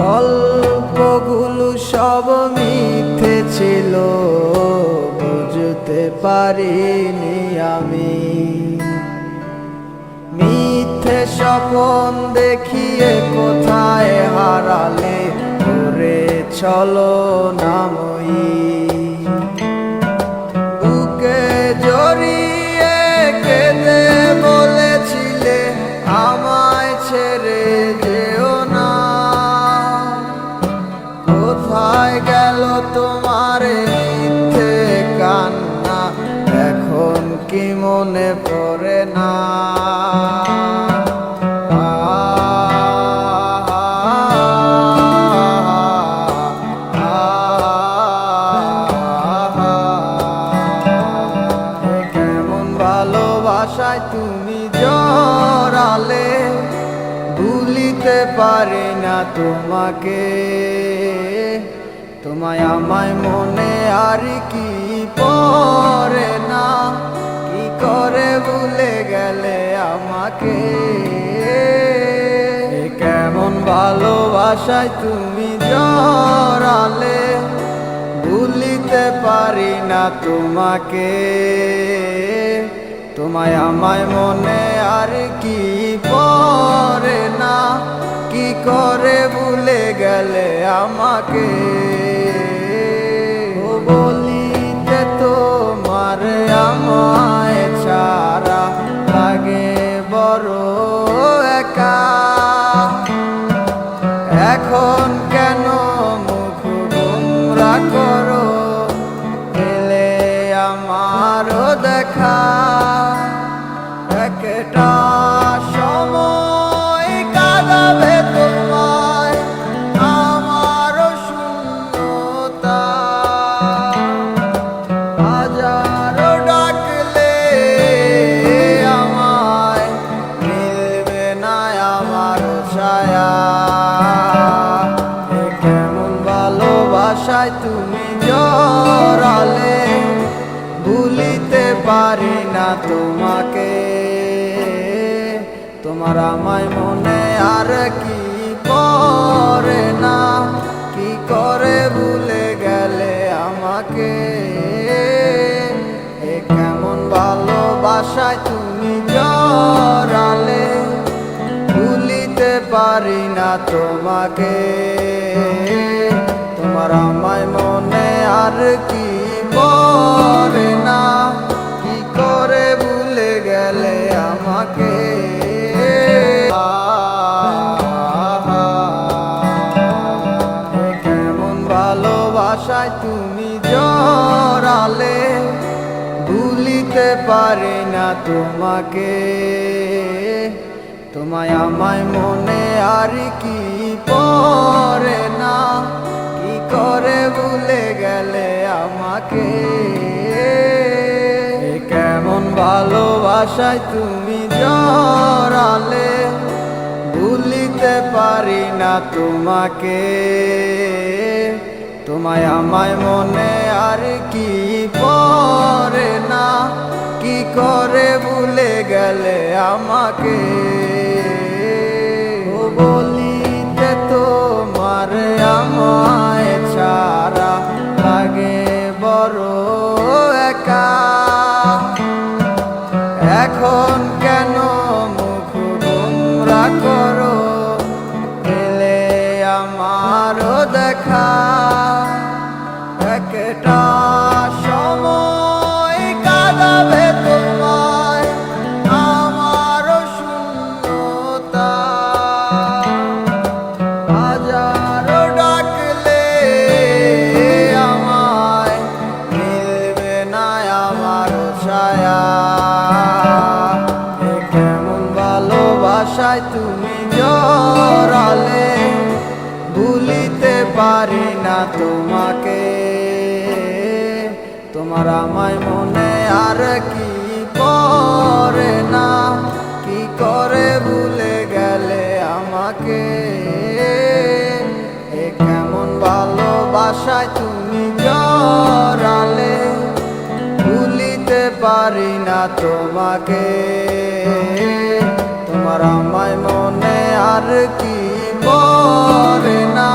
গল্পগুলো সব মিথ্যে ছিল, বুঝতে পারিনি আমি। মিথ্যে স্বপ্ন দেখিয়ে কোথায় হারালে করে ছলনাময়ী। বুকে জড়িয়ে কেঁদে বলেছিলে আমায় ছেড়ে যেও না। কোথায় গেল তোমার মিথ্যে কান্না, এখন কি মনে পড়ে না? কেমন ভালোবাসায় তুমি জড়ালে, ভুলিতে পারি না তোমাকে। তোমায় আমায় মনে আর কি পড়ে না, কি করে ভুলে গেলে আমাকে। কেমন ভালোবাসায় তুমি জড়ালে, ভুলিতে পারি না তোমাকে। তোমায় আমায় মনে আর কি পড়ে না, কি করে ভুলে গেলে আমাকে। ও বলিতে তোমার আমায় ছাড়া লাগে বড় একা। এখন কেন মুখ গোমরা করো, পেলে আমারও দেখা। একটা সময় কাঁদাবে তোমায় আমারও শূন্যতা। হাজারো ডাকলে আমায় মিলবে না আমারও ছায়া। কেমন ভালোবাসায় তুমি জড়ালে, ভুলিতে পারি না তোমাকে। তোমার আমায় মনে আর কি পড়ে না, কি করে ভুলে গেলে আমাকে। কেমন ভালোবাসায় তুমি জড়ালে, ভুলিতে পারি না তোমাকে। তোমার আমায় মনে আর কি পড়ে না, কি করে ভুলে গেলে আমাকে। কেমন ভালোবাসায় তুমি জড়ালে, ভুলিতে পারি না তোমাকে। তোমায় আমায় মনে আর কি পড়ে না, কি করে ভুলে গেলে আমাকে। কেমন ভালোবাসায় তুমি জড়ালে, ভুলিতে পারি না তোমাকে। তোমায় আমায় মনে আর কি পড়ে না, কি করে ভুলে গেলে আমাকে। ও বলিতে তোমার আমায় ছাড়া লাগে বড় একা। এখন কেন মুখ গোমরা করো, পেলে আমারও দেখা। একটা সময় কাঁদাবে তোমায় আমারও শূন্যতা। হাজারো ডাকলে আমায় মিলবে না আমারও ছায়া। কেমন ভালোবাসায় তুমি জড়ালে, ভুলিতে পারি না তোমাকে। তোমার আমায় মনে আর কি পড়ে না, কি করে ভুলে গেলে আমাকে। কেমন ভালোবাসায় তুমি জড়ালে, ভুলিতে পারি না তোমাকে। তোমার আমায় মনে আর কি পড়ে না,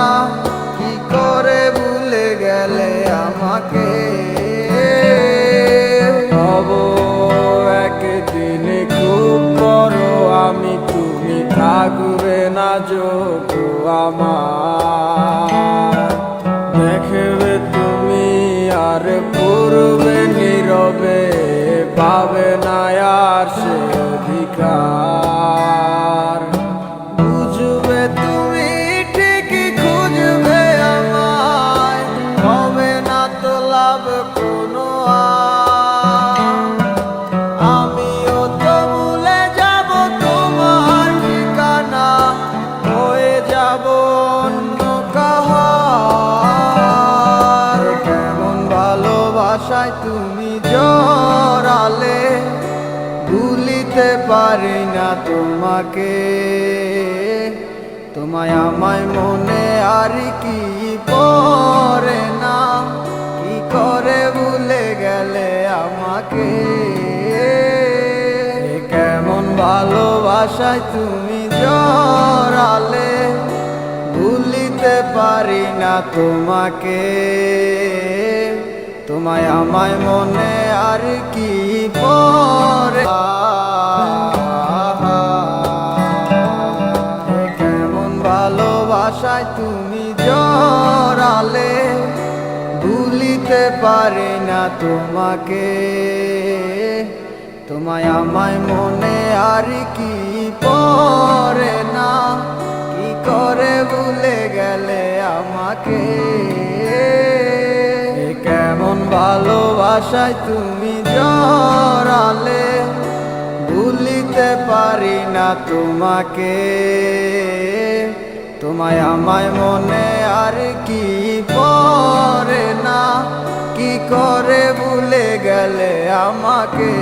আমাকে হব একদিন খুব বড় আমি, তুমি থাকবে না যোগ আমার। দেখবে তুমি আর পূর্বে নীরবে, পাবে না আর সে অধিকার। বুঝবে তুমি ঠিকই খুঁজবে আমায়, হবে না তো লাভ কোনো আর। আমিও তো ভুলে যাব তোমার ঠিকানা, হয়ে যাব অন্য কাহার। কেমন ভালোবাসায় তুমি জড়ালে, ভুলিতে পারি না তোমাকে। তোমায় আমায় মনে আর কি পড়ে না, কি করে ভুলে গেলে আমাকে। কেমন ভালোবাসায় তুমি জড়ালে, ভুলিতে পারি না তোমাকে। তোমায় আমায় মনে আর কি পড়ে। কেমন ভালোবাসায় তুমি জড়ালে, ভুলিতে পারি না তোমাকে। তোমায় আমায় মনে আর কি পড়ে না, কি করে ভুলে গেলে আমাকে। কেমন ভালোবাসায় তুমি জড়ালে, ভুলিতে পারি না তোমাকে। তোমায় আমায় মনে আর কি পড়ে না, কি করে ভুলে গেলে আমাকে।